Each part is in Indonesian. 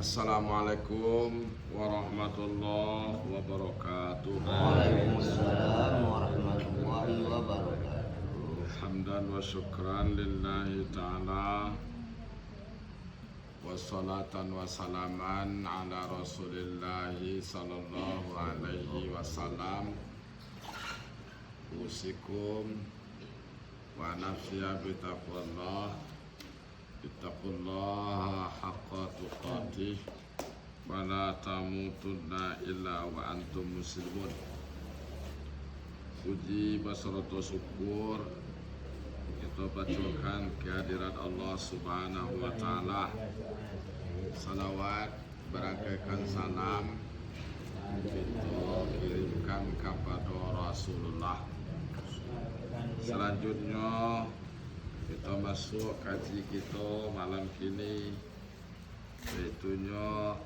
Assalamualaikum warahmatullahi wabarakatuh. Waalaikumsalam warahmatullahi wabarakatuh. Hamdan wa syukran lillahi ta'ala, wassalatan wassalaman ala rasulillahi sallallahu alaihi wasallam. Usikum wa nafsiya bitaqwallah, ittaqullaha haqqa tuqatih wa la tamutunna illa wa antum muslimun. Puji basaratu syukur kita bacakan kehadirat Allah Subhanahu wa taala. Salawat berangkaikan salam kita kirimkan kepada Rasulullah. Selanjutnya kita masuk kaji kita malam kini, yaitunya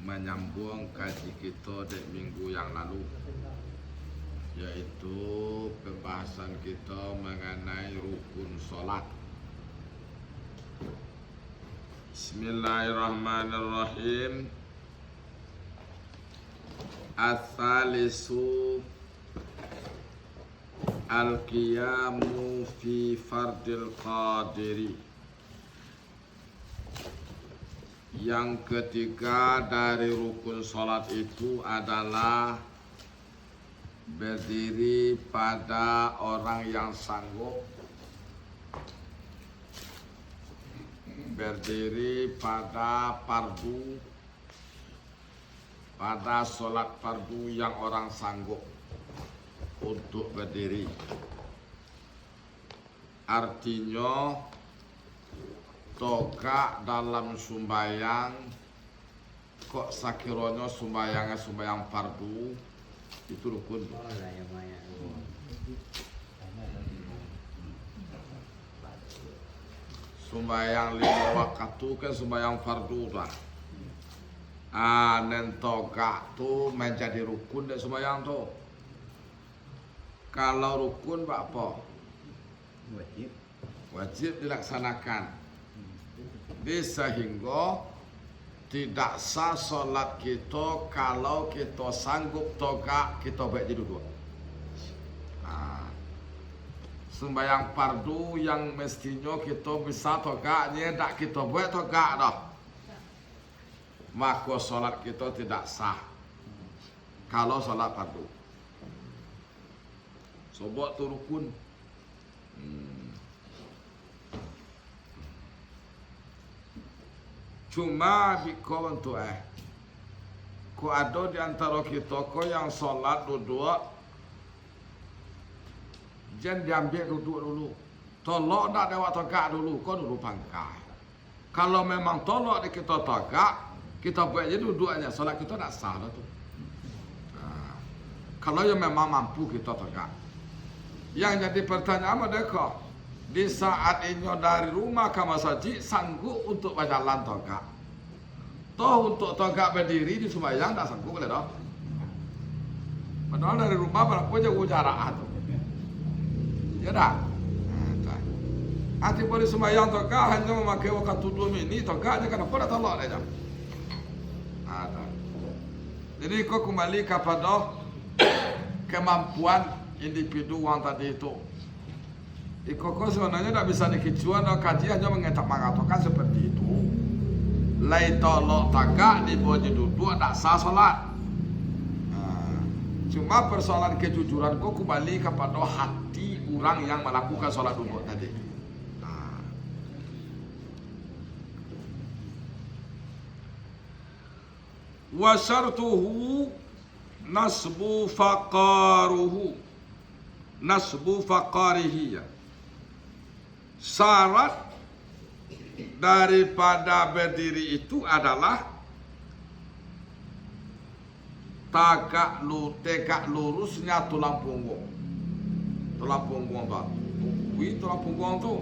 menyambung kaji kita di minggu yang lalu, yaitu pembahasan kita mengenai rukun solat. Bismillahirrahmanirrahim. Ats-tsalisu al-qiyamu fi fardil qadiri. Yang ketiga dari rukun salat itu adalah berdiri pada orang yang sanggup, berdiri pada fardu, pada salat fardu yang orang sanggup untuk berdiri. Artinya togak dalam sumbayang, kok sakironya sumbayangnya sumbayang fardu, itu rukun. Sumbayang 5 waktu kan sumbayang fardu lah. Nen togak tu menjadi rukun dan sumbayang tu. Kalau rukun apa? Wajib dilaksanakan. Sehingga tidak sah solat kita kalau kita sanggup togak kita baik jadi dua. Sembahyang fardu yang mestinya kita bisa togaknya, tak kita buat togak dah, maka solat kita tidak sah kalau solat fardu. Sobok tu rukun. Cuma biko untuk ko ada di antara kita ko yang solat duduk, jangan diambil duduk dulu. Tolak nak dewa tegak dulu, ko dulu pangkai. Kalau memang tolak di kita tegak, kita buat je duduknya, solat kita tak sah dah tu. Kalau yang memang mampu kita tegak. Yang jadi pertanyaan mereka, di saat ini dari rumah ke masjid sanggup untuk berjalan togak. Toh untuk togak berdiri di sembahyang tak sanggup boleh dah. Padahal dari rumah berapa jauh jarak tu. Ya dah. Hati boleh sembahyang togak hanya memakai waktu 2 minit togaknya kenapa dah tolak dia. Jadi kau kembali kepada kemampuan individu yang tadi itu. Ikoko sebenarnya tidak bisa dikecuan atau kaji hanya mengatakan seperti itu. Lai tolok tagak di bawah duduk tak sah solat. Cuma persoalan kejujuran kau kembali kepada hati orang yang melakukan solat duduk tadi. Wa syartuhu nasbu faqaruhu, nasbu faqarihi. Syarat daripada berdiri itu adalah tegak lurusnya tulang punggung. Tulang punggung tu, tulang punggung tu,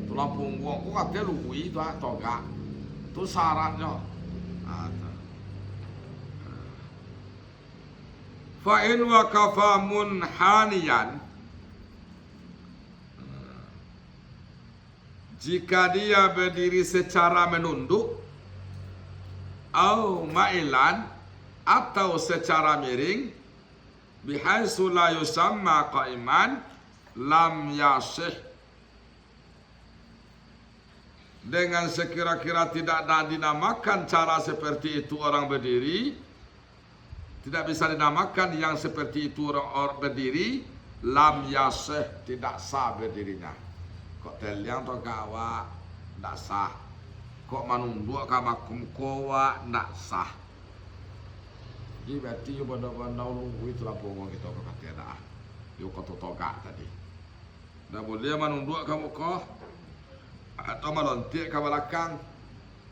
tulang punggung tu katanya luwi tu tegak. Tu syaratnya. Fa in waqafa munhaniyan, jika dia berdiri secara menunduk, au ma'ilan, atau secara miring, bihaitsu la yusamma qa'iman, lam yasih, dengan sekira-kira tidak dinamakan cara seperti itu orang berdiri, tidak bisa dinamakan yang seperti itu orang berdiri, lam yasih, tidak sah berdirinya. Kok teliang to kawa tidak sah, kok manunduk ka makum kowa tidak sah. Jadi berarti yo benda-benda nunggu itu lah ngomong kita ke kata dah. Yo kata togak tadi. Dah boleh manunduk kamu kau atau melontik ke belakang.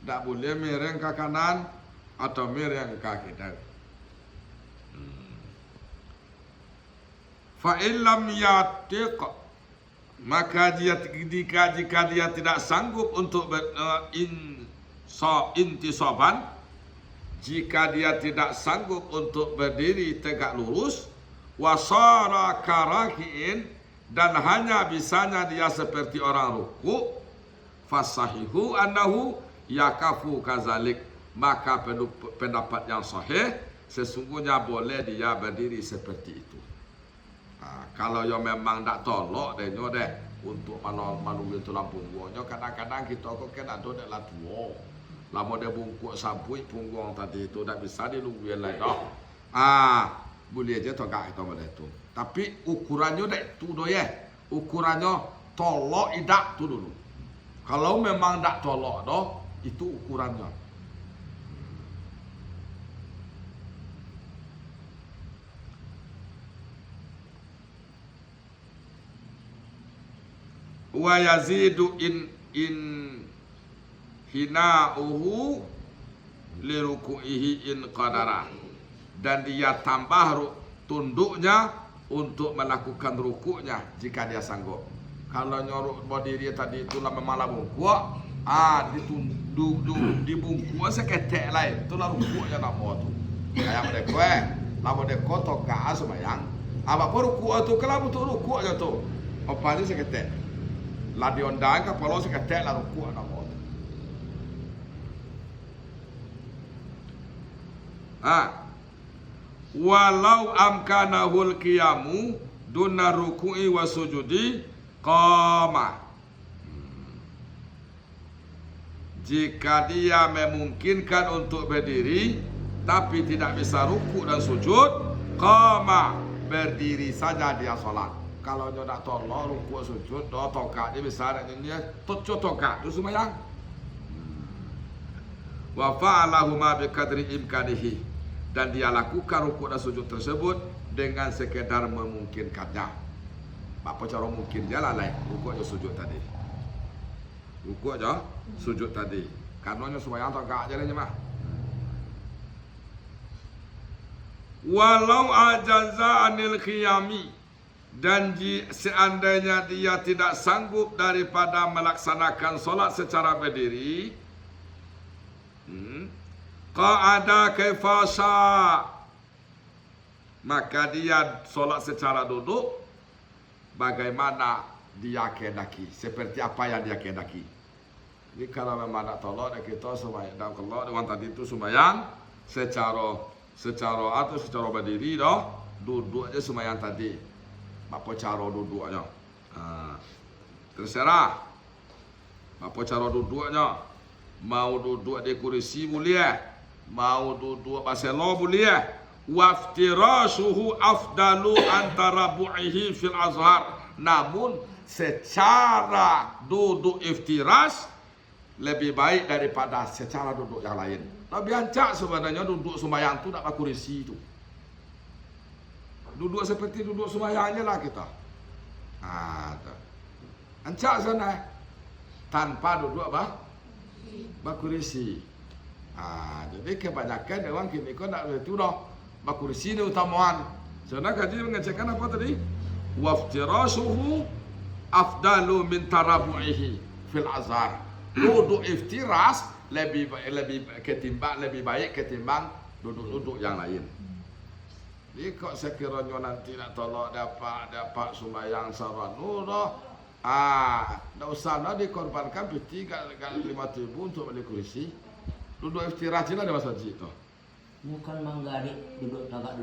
Tak boleh miring ke kanan atau miring ke kiri. Fa illam yatiq, maka jika dia tidak sanggup untuk intisaban, jika dia tidak sanggup untuk berdiri tegak lurus, wasara karakiin, dan hanya bisanya dia seperti orang ruku, fasahihu annahu yakafu kazalik, maka pendapat yang sahih sesungguhnya boleh dia berdiri seperti itu. Kalau yo memang tak tolok deh nyo deh untuk malu itu lampung nyo, kadang-kadang kita kok kena do dek lah tuo. Lama dia bungkuk sampui punggung tadi itu tak bisa dilungguin lagi dah. Boleh aja togak itu boleh tu. Tapi ukurannya dek tu do ya. Ukurannya tolok idak tu dulu. Kalau memang tak tolok doh, itu ukurannya. Wa yazidu in hina'uhu liruku'ihi in qadara, dan dia tambah tunduknya untuk melakukan rukuknya jika dia sanggup. Kalau nyoruk berdiri tadi itulah memang lah bungkuk, dibungkuk seketek lain, itulah rukuknya nak mau tu. Kayak mereka lama deko toka semayang, apa rukuk tu kalau betul rukuknya tu, apa ni seketek. Lah diondang kepala seketek lah rukuk nak mau. Walau amkanahul qiyamu duna ruku'i wa sujudi qama. Jika dia memungkinkan untuk berdiri tapi tidak bisa ruku dan sujud, qama, berdiri saja dia solat. Kalau dia tak tolong ruku sujud, do tokak dia bisa dia toco tokak tu sembahyang. Wa fa'alahu ma biqadri imkanihi, dan dia lakukan ruku dan sujud tersebut dengan sekedar memungkinkannya. Apa cara mungkin dia lalai ruku dan sujud tadi. Ruku aja, sujud tadi. Karena sembahyang tokak aja mah. Walau ajaza anil qiyami, dan seandainya dia tidak sanggup daripada melaksanakan solat secara berdiri, qa'ada kaifasa, maka dia solat secara duduk bagaimana dia kehendaki, seperti apa yang dia kehendaki. Jadi kalau memang nak tolak kita sembahyang dan kalau dengan tadi itu sembahyang secara berdiri dah, duduk aja sembahyang tadi. Apa cara duduknya? Terserah. Apa cara duduknya? Mau duduk di kursi boleh, mau duduk baselo boleh. Waftirashuhu afdalu antara bu'ihi fil azhar. Namun secara duduk iftiras lebih baik daripada secara duduk yang lain. Lebih ancak sebenarnya duduk sembahyang tu tak pakai kursi tu. Duduk seperti duduk sembahyangnya lah kita. Ancak sana tanpa duduk berkursi. Jadi kebanyakan orang kini kau nak itu dah berkursi ni utamaan. Sana kaji mengecekkan apa tadi? Waftirashuhu afdalu min tarabu'ihi fil azhar. Duduk iftiras lebih baik ketimbang duduk yang lain. Jadi kok sekiranya nanti nak tolak dapat sembahyang saranu dah, Nggak usah dikorbankan 3 kali 5.000 untuk beli kursi. Duduk istirahat sila ada masa itu. Bukan manggali duduk togak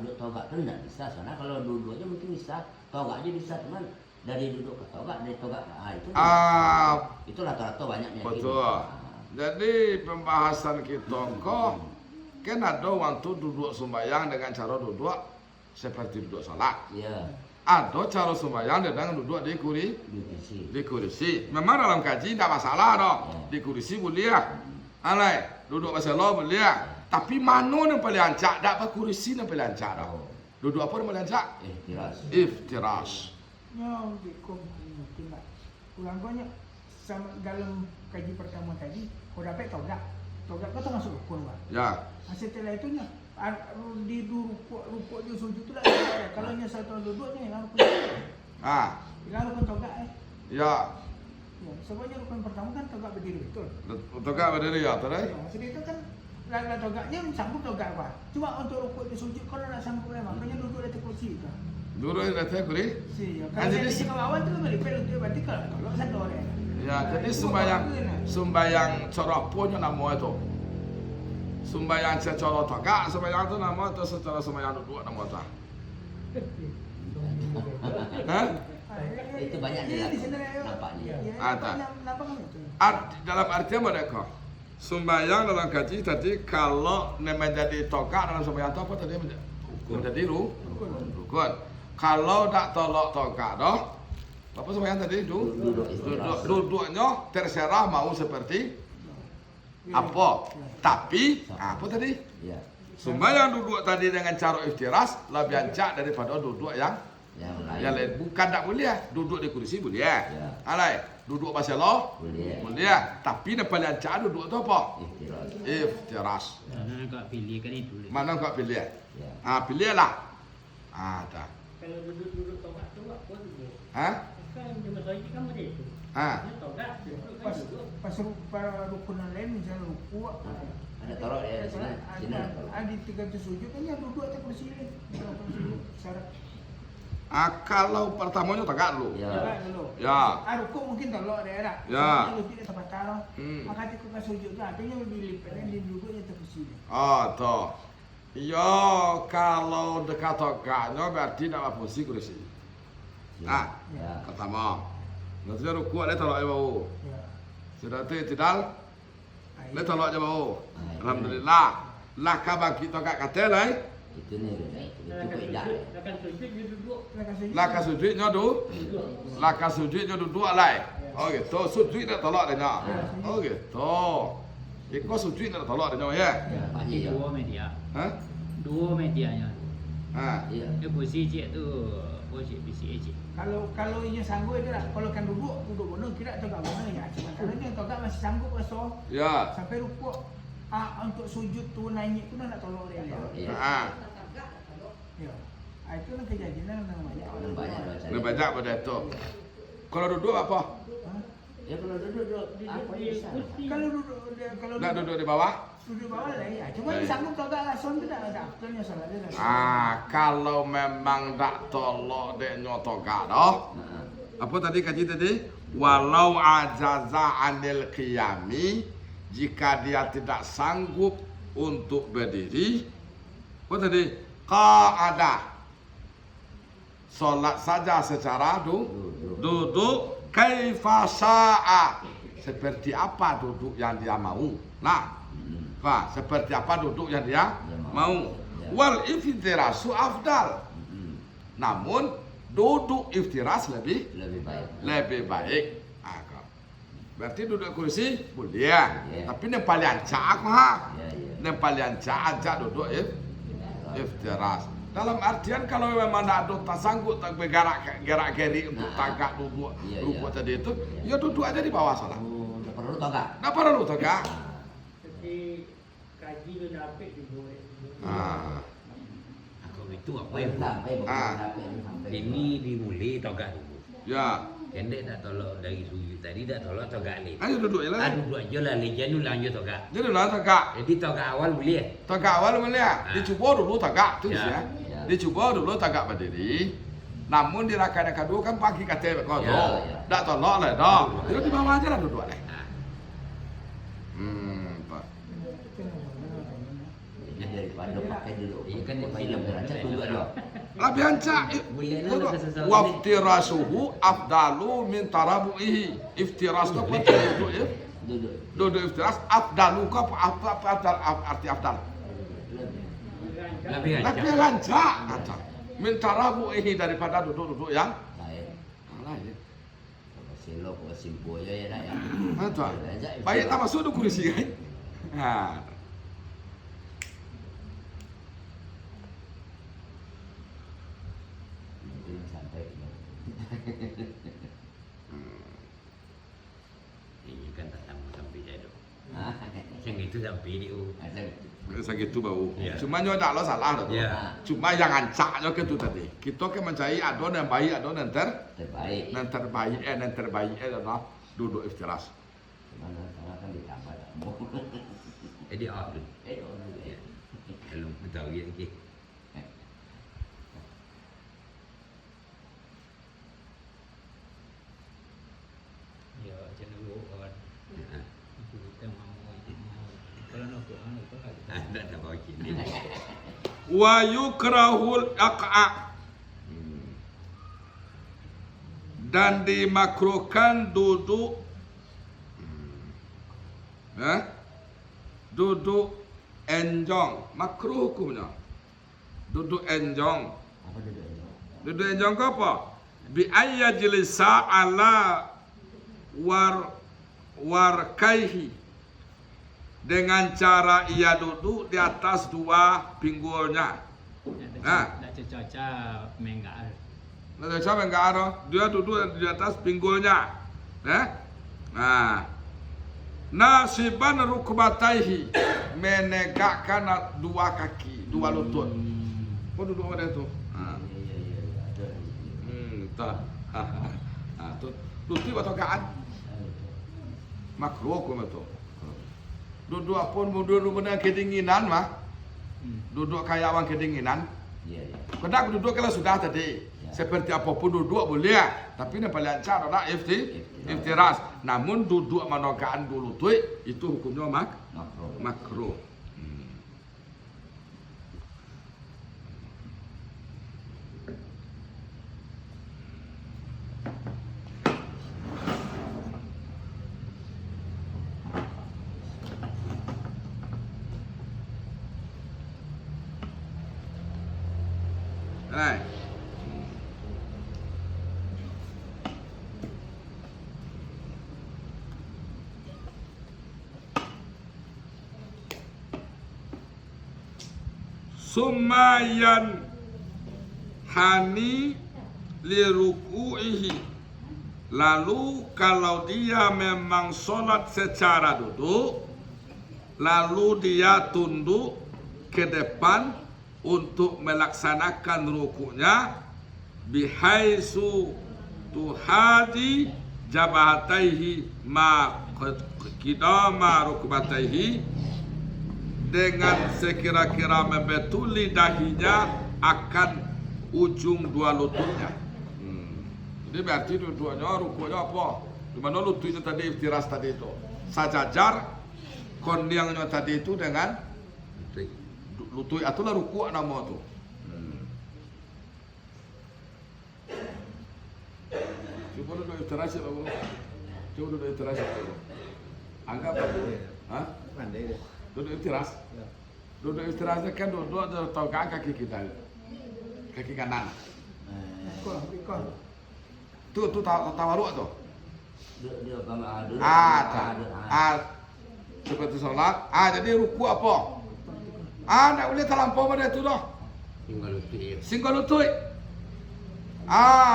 tuh nggak bisa. Soalnya kalau duduknya mungkin bisa, togak aja bisa, cuman dari duduk ke togak, dari togak itu rata-rata banyaknya. Betul. Jadi pembahasan kita kok kan ada waktu duduk sembahyang dengan cara duduk seperti duduk salat. Iya. Ada cara sembahyang dengan duduk di kursi. Memang dalam kaji tidak masalah dong. Di kursi boleh. Alai, duduk masalah boleh. Tapi mana yang paling ancak? Tak apa kursi yang paling ancak dah. Duduk apa yang paling ancak? Iftiras. No, mungkin tak. Ulang banyak sama dalam kaji pertama tadi, kau dapat togak kau termasuk rukun lah. Ya. Setelah itunya di rukuk di sujud tu lah. Kalau nya satu duduknya yang rukun. Yang rukun togak Ya. Ya, sebabnya rukun pertama kan togak berdiri betul. Togak berdiri ya, tadi. Maksud itu kan lah togaknya sanggup togak apa? Cuma untuk rukuk di sujud kalau nak sanggup memang, makanya duduk di kursi itu. Dulu di atas kursi. Kalau saya di awal tu balik untuk berarti kalau satu orang. Ya, jadi sembayang cara punya nama itu. Sembayang secara togak, sembayang itu nama atau secara sembayang duduk nama itu. Itu banyak dilakukan nampaknya. Ada. Nampak kan itu? Dalam artian mereka sembayang dalam kaji tadi kalau menjadi togak dalam sembayang itu apa tadi menjadi rukun. Kalau tak tolak togak doh, apa sembayang tadi duduknya terserah mau seperti apa. Tapi apa tadi? Sembayang duduk tadi dengan cara iftiras lebih ancak daripada duduk yang lain. Bukan tak boleh duduk di kursi boleh. Alai, duduk pasal Allah boleh. Tapi yang paling ancak duduk tu apa? Iftiras. Mana kau pilih kan itu? Mana kau pilih? Pilihlah. Dah. Kalau duduk togak tu apa tu? Kan cuma saja kan begitu. Togak Pas rukunan lain misalnya rukuk. Ada taruh ya sini. Ada 3 sujud kan yang duduk atas kursi ini. Syarat. Kalau pertamanya tegak dulu. Ya. Rukuk mungkin tolak daerah. Ya. Kalau tidak tempat taruh. Maka ketika sujud tu artinya lebih lipat dan duduknya atas kursi. Toh. Ya, kalau dekat tegaknya berarti nak fungsi kursi. Pertama. Nanti rukuk dia tolak je bau. Sudah tu tidak. Dia tolak je bau. Alhamdulillah. Lah kabar kita kat kata lah. Itu ni itu beda. Akan sujud dia duduk. Laka sujudnya duduk. Laka sujudnya duduk lah. Oh gitu. Sujud dia tolak dia. Oh gitu. Ikut sujud dia tolak dia ya. Dua media. Dua medianya. Iya. Dia posisi cik tu, posisi PCA cik. Kalau ia sanggup itu lah. Kalau kan duduk benar kira togak benar ya. Cuma kalau dia togak masih sanggup pasal. Ya. Sampai rukuk. Untuk sujud tu naik tu nak tolong dia. Iya. Ya. Itu nak kejadian namanya. Lebih banyak pada itu. Kalau duduk apa? Ya kalau duduk apa bisa? Kalau duduk Nak duduk di bawah? duduk bawah lah ya. Cuma dia sanggup togak langsung tu tak ada akalnya salah dia. Kalau memang tak tolok dia nyotogak doh. Apa tadi kaji tadi? Walau ajaza anil qiyami, jika dia tidak sanggup untuk berdiri. Apa tadi? Qa'ada. Solat saja secara duduk kaifa sya'a. Seperti apa duduk yang dia mau. Seperti apa duduk yang dia mau. Wal iftirasu afdal. Namun duduk iftiras lebih baik. Berarti duduk kursi boleh. Tapi yang paling ancak yang paling ancak duduk iftiras. Dalam artian kalau memang ada tak sanggup tak gerak-geri untuk tagak duduk rukuk tadi itu, ya duduk aja di bawah salah. Tak perlu togak. Tak perlu togak. Jadi kaji tu dapat juga. Kalau itu apa yang Sampai ini dimulai togak dulu. Ya. Kendek tak tolak dari sujud tadi tak tolak togak ni. Ayo duduk je lah. Duduk aja lah lejan lanjut togak. Jadi lah togak. Jadi togak awal boleh. Togak awal boleh. Dicuba dulu togak tu ya. Ya. Dicuba dulu togak berdiri. Namun di rakaat yang kedua kan pagi kata kau tu. Ya. Dak tolak lah dah. Dia di bawah aja lah duduk lah. Pak. Jadi daripada pakai dulu. Iya kan pakai film derajat tunggu dulu. Lebih ancak. Boleh lah lepas sesuatu ni. Waftirasuhu afdalu min tarabu'ihi. Iftiras tu apa duduk ya? Duduk. Duduk iftiras afdalu ke apa afdal arti afdal. Lebih Lebih ancak kata. Min tarabu'ihi daripada duduk-duduk yang Baik. kalah ya. Kalau silap, kalau simpul je ya nak ya. Betul. Baik tak masuk tu kursi kan? Ha. Mungkin sampai. Ini kan tak sama sampai jadi. Ah, Yang itu sampai di ada. Segitu bau. Ya. Cuma nyo tak lo salah tu. Ya. Cuma yang ancaknya ke tu tadi. Kita kan mencari adon yang baik, adon yang Terbaik. yang terbaik adalah duduk iftiras. Mana salah kan ditambah tak mau. Jadi off tu. Orang Ya. dia. Kalau tahu dia lagi. Ya, macam dulu kawan. Itu kita mau kalau nak buat mana tu lah. Ada nak bawa kini. Wa yukrahul aq'a dan dimakruhkan duduk duduk enjong, makruh hukumnya. Duduk enjong. Apa duduk ni? Duduk enjong ke apa? Bi ayyajlisa ala warkaihi, dengan cara ia duduk di atas dua pinggulnya. Nak cuaca menggak. Nah, siapa enggak ada? Dia duduk di atas pinggulnya. Nah. Nasiban rukbataihi, menegakkan dua kaki, dua lutut. Kau duduk pada tu. Ya. Ada. Tak. Tu lutut atau gaan? Makruh kau tu. Duduk pun duduk benar kedinginan mah. Duduk kayak orang kedinginan. Ya. Kena duduk kalau sudah tadi. Seperti apapun duduk boleh, tapi yang paling lancar adalah iftiras. Namun duduk manogaan dulu tu itu hukumnya makruh. Right. Sumayan hani liruku'ihi, lalu kalau dia memang solat secara duduk, lalu dia tunduk ke depan untuk melaksanakan rukuknya, bihaisu tuhadi jabahataihi ma qidama rukbataihi, dengan sekira-kira membetuli dahinya akan ujung dua lututnya. Jadi berarti dua-duanya rukuknya apa? Di mana lututnya tadi iftiras tadi itu sajajar, kondiangnya tadi itu dengan lutut, itulah rukuk nama tu. Cuba duduk iftiras ya, Bapak. Cuba duduk iftiras ya, Bapak. Anggap apa? Pandai dia. Duduk iftiras. Duduk iftirasnya kan duduk tahu kaki kita, kaki kanan. Ikut. Tu tawaruk tu. Dia bangga dulu. Seperti solat. Jadi ruku apa? Tak boleh terlampau pada tu dah. Tinggal lutut ya. Singgah lutut.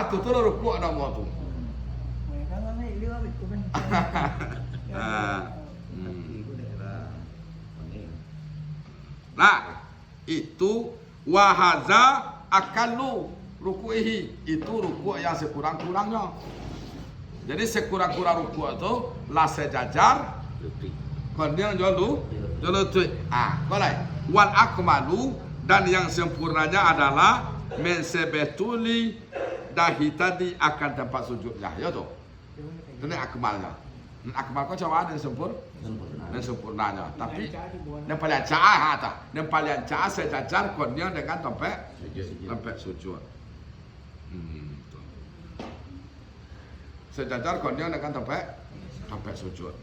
Tu lah ruku nama tu. Mereka kan dia habis tu kan. Nah, itu wahaza akalu ruku'ihi, itu rukuk yang sekurang-kurangnya. Jadi sekurang-kurang rukuk itu lah sejajar, Lutut. kemudian jolu tu. Boleh. Wal akmalu, dan yang sempurnanya adalah mensebetuli dahi tadi akan tempat sujudnya, ya tuh. Ini akmalnya. Akmal kau coba dan sempurnanya. Tapi yang paling cah ta, yang paling cah sejajar konnya dengan tempat sujud. Tuh. Sejajar konnya dengan tempat sujud.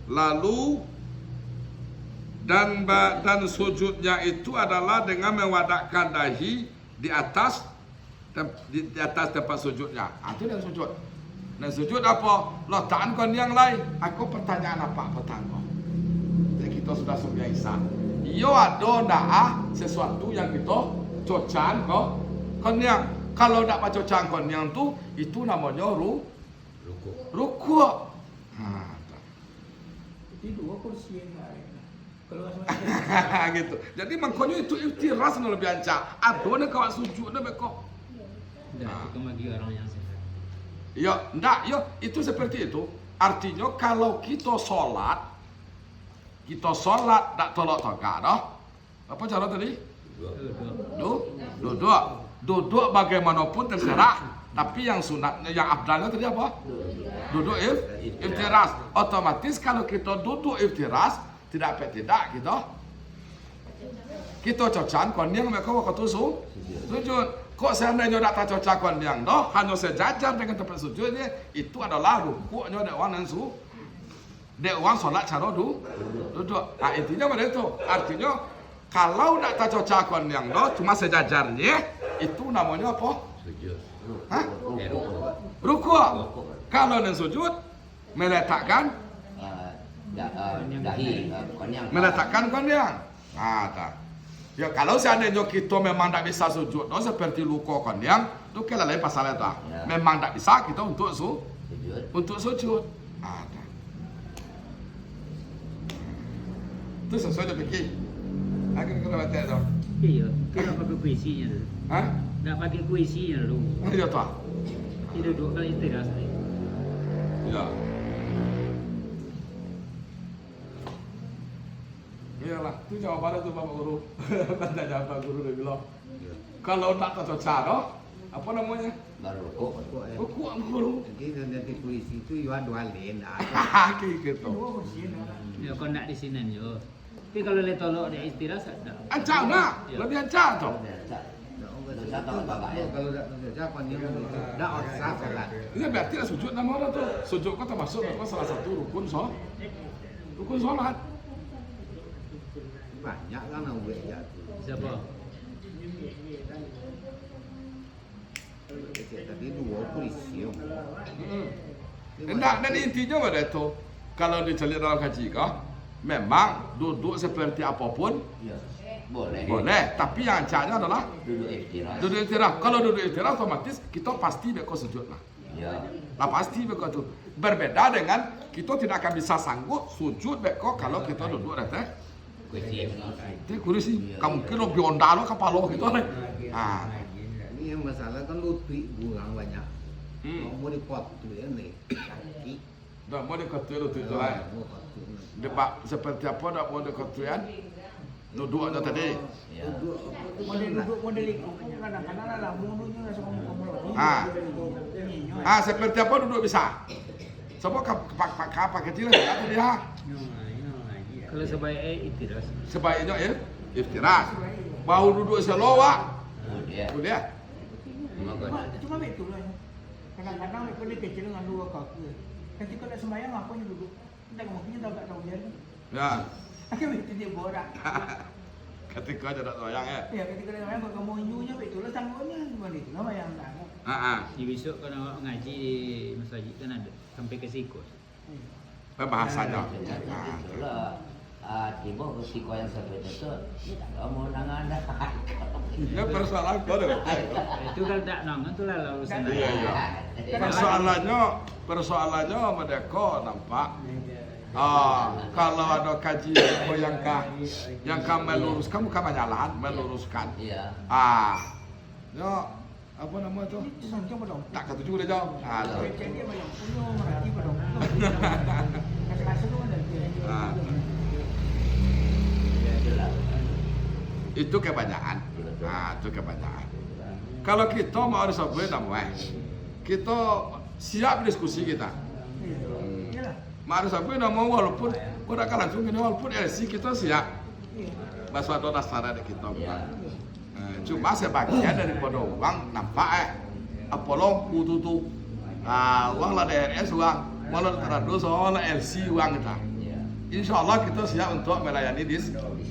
Lalu dan sujudnya itu adalah dengan mewadakan dahi di atas tempat sujudnya. Itu yang sujud. Dan sujud apa? Letakkan kon yang lain. Aku pertanyaan apa petang? Jadi kita sudah biasa. Yo ada ndak sesuatu yang kita cocan kok kon yang. Kalau ndak cocan kon yang tu itu namanya ruku. Itu 2 kursi yang lain. Kalau asal gitu. Jadi makanya itu iftiras lebih ancak. Adone kawat sujudnya beko. Dah, itu bagi orang yang sehat. Ya, ndak, ya itu seperti itu. Artinya kalau kita sholat ndak tolak togak dah. Apa cara tadi? Duduk bagaimanapun terserah. Tapi yang sunatnya, yang abdalnya tadi apa? Duduk iftiras. Otomatis kalau kita duduk iftiras, tidak kita cocan konyang mereka waktu sujud. Kok seandainya tak cocan konyang doh, hanya sejajar dengan tempat sujudnya, itu adalah rukuknya dewan yang dewan sholat cara duduk. Nah intinya pada itu. Artinya kalau tak cocan konyang doh, cuma sejajarnya, itu namanya apa? Sujud. Hah? Ruku. Kalau yang sujud meletakkan dahi konyang. Meletakkan konyang. Nah, tak. Ya kalau seandainya kita memang tak bisa sujud, no, seperti luka konyang, itu kira lain pasalnya tak. Ya. Memang tak bisa kita untuk Sujud. Ah, tak. Itu sesuai dengan fikih. Aku kena baca tu. Iya, kena pakai kuisinya tu. Hah? Nak pakai kuisinya dulu. Ya tak. Dia duduk kali teras. Ya. Iyalah, itu jawabannya tuh Bapak Guru. Tanya jawab Pak Guru dia bilang. Kalau tak cocok cara, apa namanya? Baru rukuk. Ruku Guru. Jadi nanti polisi itu ya dua lain dah. Kayak gitu. 2 kursi yang lain. Ya kau nak di sini yo. Tapi kalau le tolok dia istirahat ada. Ancam nak, lebih ancam tu. Kalau tak kerja kan yang dah usah salat. Ini berarti lah sujud nama orang tu. Sujud kau termasuk apa salah satu rukun solat. Banyak kan orang buat jatuh. Siapa? Tadi 2 polisi. Enggak, dan intinya pada itu. Kalau dicari dalam kaji kau, memang duduk seperti apapun Ya. Boleh. boleh. Tapi yang ancamnya adalah Duduk istirahat. duduk istirahat. Kalau duduk istirahat otomatis kita pasti beko sujud lah. Ya. Lah pasti beko tu. Berbeda dengan kita tidak akan bisa sanggup sujud beko kalau kita duduk reteh. Kuisi. Dia kursi. Kamu kira bionda lo kepala gitu nih. Ah. Ini yang masalah kan lutut kurang banyak. Mau dipot tu ya nih. Kaki. Dah mau diketul tu lah. Debat seperti apa dak mau diketulian? Duduknya tadi. Ya. Model itu kadang-kadang lah mulutnya rasa kamu lagi. Seperti apa duduk bisa? Sebab kapak kecil ada dia. Kalau sebaiknya istirahat. Sebaiknya ya istirahat. Bau duduk selawak. Ya. Tu dia. Cuma betul lah. Kadang-kadang mereka dia kecil dengan 2 kaki. Ketika nak sembahyang apa yang duduk? Tak mungkin tak tahu dia. Ya. Akhirnya itu dia borak. Ketika ada tak sayang ya. Ya ketika dia sembahyang kalau mau nyunya betul lah sanggupnya. Cuma itu nama yang tak. Di besok kalau awak ngaji di masjid kan ada sampai ke sikut. Bahasanya. Itulah. Tiba resiko yang seperti itu, tidak mau nangan dah. Ya persoalan kau deh. Itu kalau tak nangan tu lah urusan. Iya, iya. Persoalannya mereka nampak. Kalau ada kaji yang meluruskan bukan menyalahan, meluruskan. Iya. Ya, apa nama itu? Sangka belum. Tak ketujuh dah jauh. Jadi dia belum. Punya mati belum. Rasa tu ada. Ya itulah. Itu kebanyakan. Itu kebanyakan. Kalau kita mau ada sebuah nama, kita siap diskusi kita. Iyalah. Mau ada sebuah nama walaupun udah kan langsung ini walaupun LC kita siap. Bahasa ada dasar ada kita. Cuma sebagian daripada uang nampak apolong kutu uang lah DRS uang lah teradu soal LC uang kita. Insya Allah kita siap untuk melayani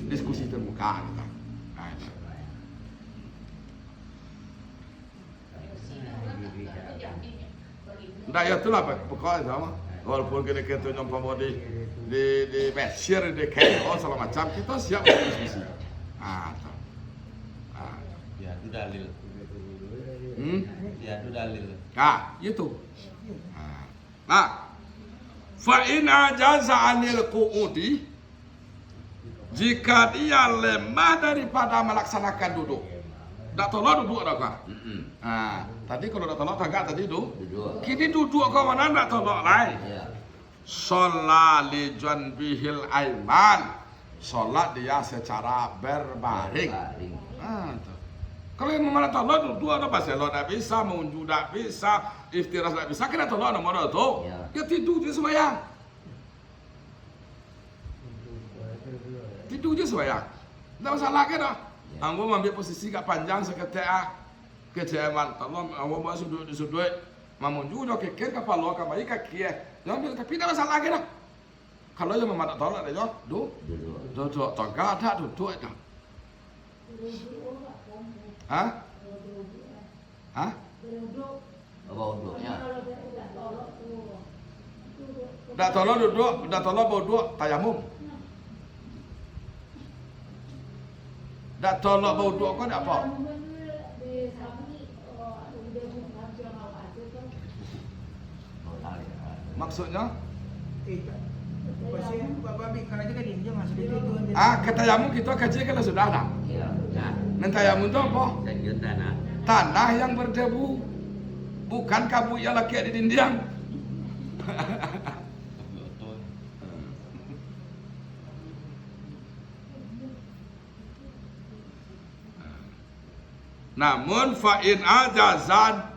diskusi terbuka kita. Nah ya itulah pokoknya sama. Walaupun kita nyumpah di Mesir, di Kairo segala macam, kita siap untuk diskusi. Ya itu dalil. Ya itu dalil. Itu. Nah, fa in ajaza anil qu'udi, jika dia lemah daripada melaksanakan duduk. Tak tolak duduk dah kah? Tadi kalau tak tolak tagak tadi duduk. Kini duduk kau mana tak tolak lain. Sholat li janbihil aiman. Sholat dia secara berbaring. Kalau yang mana tolak duduk ada pasal tak bisa, mengunjung tak bisa, iftiras tak bisa, kena tolak nomor itu. Dia tidur je sembahyang. Tidur je sembahyang. Tak masalah ke dah. Anggo ambil posisi kat panjang seketika keceman tolong anggo masuk sudut mamun juga keker kapal lo kamai kaki jangan tapi tak masalah lagi dah kalau yang memang tak tolak dah duduk tangga tak duduk dah Apa duduknya? dah tolak duduk dah tolak duduk tayamum. Dak tolak bau dua kau dak apa? Maksudnya? Pasal babi kalau dia kan dia masih itu. Kata yamu kita kaji kalau sudah dah. Nanti yamu itu apa? Tanah yang berdebu. Bukan kabut yang laki di dinding. Namun fa'in ajazan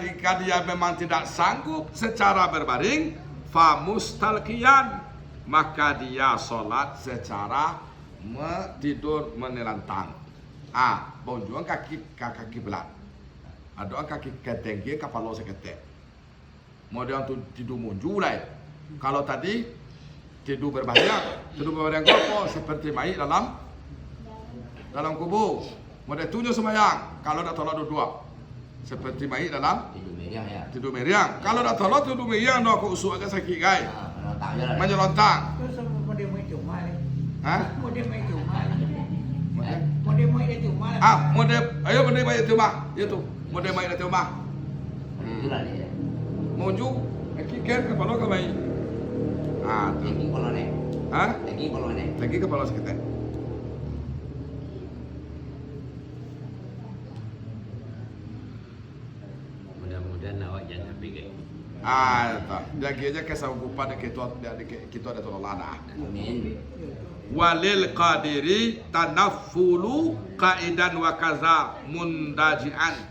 jika dia memang tidak sanggup secara berbaring fa mustalqiyan maka dia solat secara tidur menelantang. Bonjuan kaki belat. Ada kaki ketengki kepala seketek. Model tu tidur munju lah. Kalau tadi tidur berbaring apa seperti mayit dalam kubur. Model tunjuk sembahyang. Kalau dah tolak dua-dua. Seperti mayit dalam tidur meriang. Kalau dah tolak tidur meriang, dah aku usuk agak sakit guys. Menyelontang. Terus model main cuma ni. Model main cuma. Model? Model main cuma. Model main cuma. Itu. Model main cuma. Itulah dia. Munjuk. Kiker kepala ke bayi. Lagi kalau ni. Lagi kepala seketek. Mudah-mudahan awak jangan sampai kayak gitu. Lagi aja kesanggupan kita ada tolong lana. Amin. Walil qadiri tanaffulu qaidan wa kaza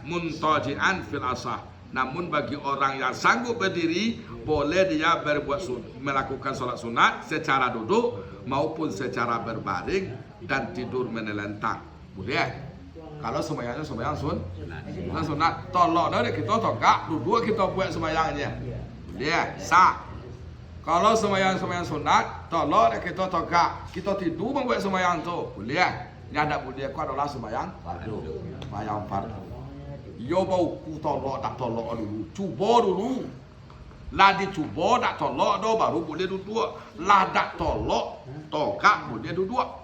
muntajian fil asah. Namun bagi orang yang sanggup berdiri boleh dia melakukan solat sunat secara duduk maupun secara berbaring dan tidur menelentang. Boleh. Kalau sembahyangnya sembahyang sunat, tolong dah kita togak, duduk kita buat sembahyangnya. Dia sah. Kalau sembahyang sunat, tolong dah kita togak, kita tidur membuat sembahyang tu. Boleh. Yang tak boleh kau adalah sembahyang fardu. Yo bau ku tolong tak tolong dulu, cuba dulu. Lah dicuba tak tolong dah baru boleh duduk. Lah tak tolong, togak boleh duduk.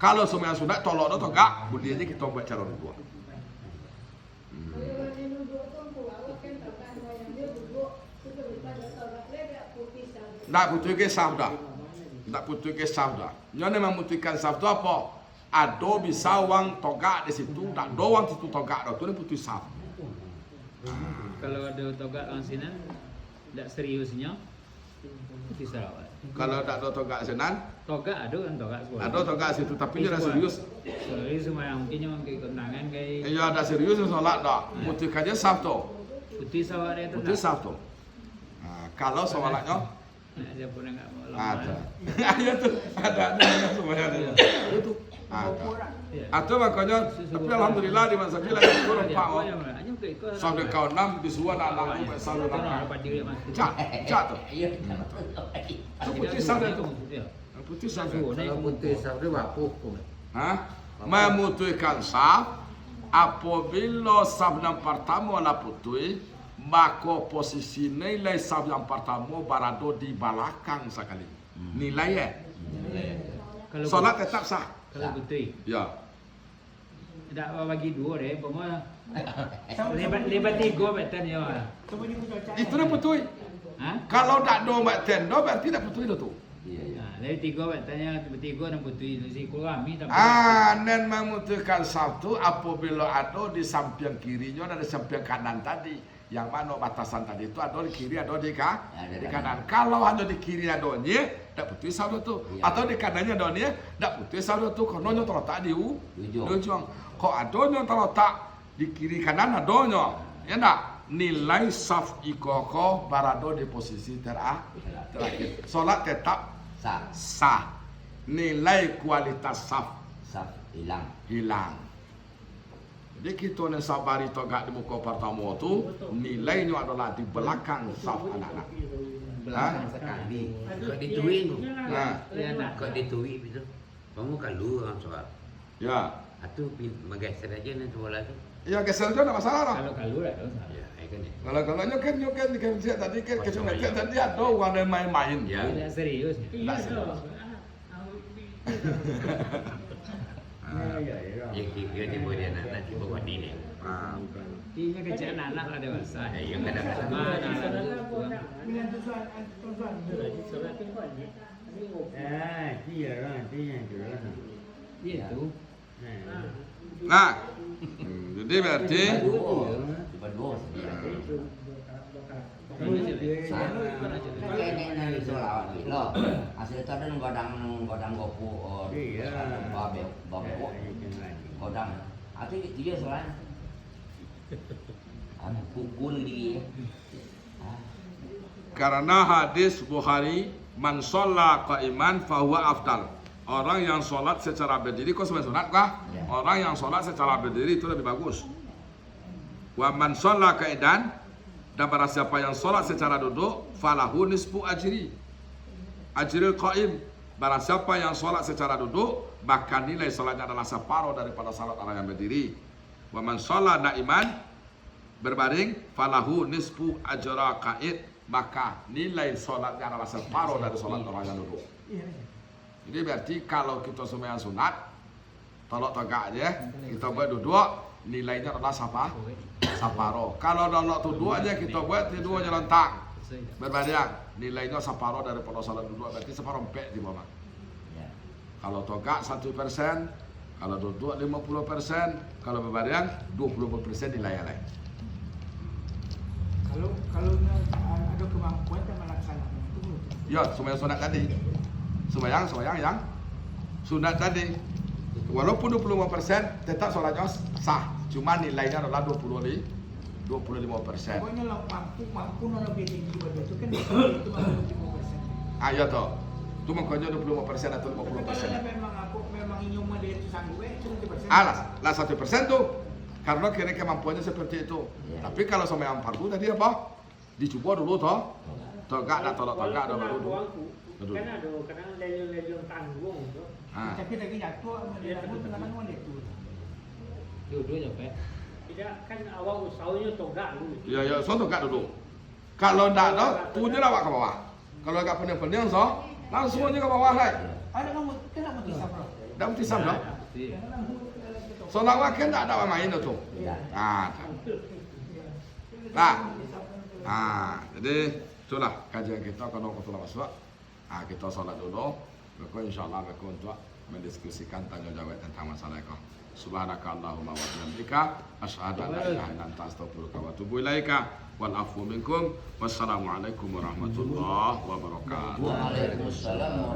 Kalau sembahyang sunat tolak dah togak, bolehnya kita buat cara duduk. Tak putus ke saf dah. Nyo memang memutihkan saf tu apa? Ada bisa wang togak di situ, tak doang situ togak dah tu ni putih saf. Kalau ada togak langsinan, tak seriusnya, putih Sarawak. Kalau tak ada togak senan, Togak ada kan togak semua. ada togak situ tapi dia dah serius. Serius semua yang mungkin yang kayak kondangan kayak Ya dah serius solat dah. Putih kaje saf tu. putih Sarawak dia tu. Putih saf tu. Kalau solatnya Siapa yang enggak mau ada. Ya tu, ada semuanya ada. Itu ada. Atau makanya, tapi alhamdulillah di masa kita lagi kurang pak. Sampai kau 6 disuruh anak tu sampai nak. Cak tu. Iya. Itu putih saf tu. Putih saf. Kalau putih saf dia wapuh pun. Memutihkan saf apabila saf yang pertama lah putih, maka posisi nilai saf yang pertama berada di belakang sekali. Nilai Kalau solat tetap sah. kalau putih, Ya. tak bagi dua deh, pokoknya lebat 3 betul ya. Coba ni kita cakap. Itu dah putih. Hah? Kalau tak ada mak tendo berarti tak putih dah tu. Iya, iya. Nah, dari 3 betulnya 3 dan putih si kurami tapi Dan memutihkan saf tu apabila ada di samping kirinya dan di samping kanan tadi. Yang mana batasan tadi itu ada di kiri, ada di kanan. Kalau hanya di kiri ada ni, tak putih saf tu. Ya. Atau di kanannya ada ni, tak putih saf tu. Karena nya terletak di Ujung. ujung. Kok adanya terletak di kiri kanan adanya. Ya tak? Nilai saf iko berada di posisi terakhir. Solat tetap Saf, sah. Nilai kualitas saf saf hilang. hilang. Jadi kita ni sabari togak di muka pertama tu nilainya adalah di belakang saf anak-anak. Belakang sekali. Kau dituin tu. Nah, Kau dituin itu. Kamu kalau orang soal. ya. Atau menggeser aja nanti bola tu. Ya geser je tak masalah lah. kalau dah dosa. Ya, kan ya. Kalau nyokan siap tadi kan kecuali tadi ada orang yang main-main. Ya. Tidak serius. Tak serius. Yang tiga ni boleh anak tiba buat ni. Tinya kecil anak lah dewasa. Yang kadang-kadang Mana Dengan tuan. itu. Nah, jadi berarti Berdua sedia. Mana je? Ini Sarawak ni lo. Asal tu ada godang gopu. Babe. Godang. Atau dia soal. Anu pukul dia. karena hadis Bukhari man shalla qa'iman fahuwa afdal. Orang yang sholat secara berdiri, kau sebenarnya sunat kah? Ya. Orang yang sholat secara berdiri itu lebih bagus. Wa man shalla qa'idan, dan barang siapa yang sholat secara duduk, falahu nisfu ajri. Ajril qa'im. Barang siapa yang sholat secara duduk, maka nilai sholatnya adalah separuh daripada sholat orang yang berdiri. Wa man shalla na'iman, berbaring, falahu nisfu ajra qa'id. Maka nilai sholatnya adalah separuh dari sholat orang yang duduk. Iya. Jadi berarti kalau kita sembahyang sunat, tolok tegak aja, kita buat duduk, nilainya adalah separuh. Kalau tolok duduk aja kita buat dua lentak, berbaring, nilainya separuh daripada sholat duduk, berarti separuh empek di bawah. Ya. Kalau tegak 1%, kalau duduk 50%, kalau berbaring 20% nilai lain. Kalau ada kemampuan dan melaksanakan itu belum. Ya, sembahyang sunat tadi. Sembahyang yang sunat tadi. Walaupun 25% tetap sholatnya sah. Cuma nilainya adalah 25%. Pokoknya lo mampu no lebih tinggi pada itu kan itu mampu 50%. Ya toh. Itu makanya 25% atau Tapi 50%. kalau memang inyuma dia itu sanggup itu 1%. Alas, lah 1% tuh. Karena kira kemampuannya seperti itu. Ya. Tapi kalau sembahyang fardu tadi apa? Dicoba dulu toh. Tegak dah tolak tegak dah baru dulu. Kan ada kadang lejong tanggung tu. Tapi lagi jatuh dia tengah-tengah dia tu. Dua-duanya Pak. Tidak kan awal usahanya tonggak dulu. Ya, so tegak dulu. Kalau tak ada, tujuh lawak ke bawah. Kalau agak pening-pening so, langsung aja ke bawah lah. Ada kamu kenapa tisam bro? Dah tisam dah. Iya. So lawak kan tak ada main tu. Ya. Jadi itulah kajian kita kalau kita masuk. Kita sholat dulu. Maka insyaallah mereka untuk mendiskusikan tanya jawab tentang masalah itu. Subhanakallahumma wa bihamdika asyhadu an la ilaha illa anta astaghfiruka wa atubu ilaika wal afu minkum. Wassalamualaikum warahmatullahi wabarakatuh. Waalaikumsalam warahmatullahi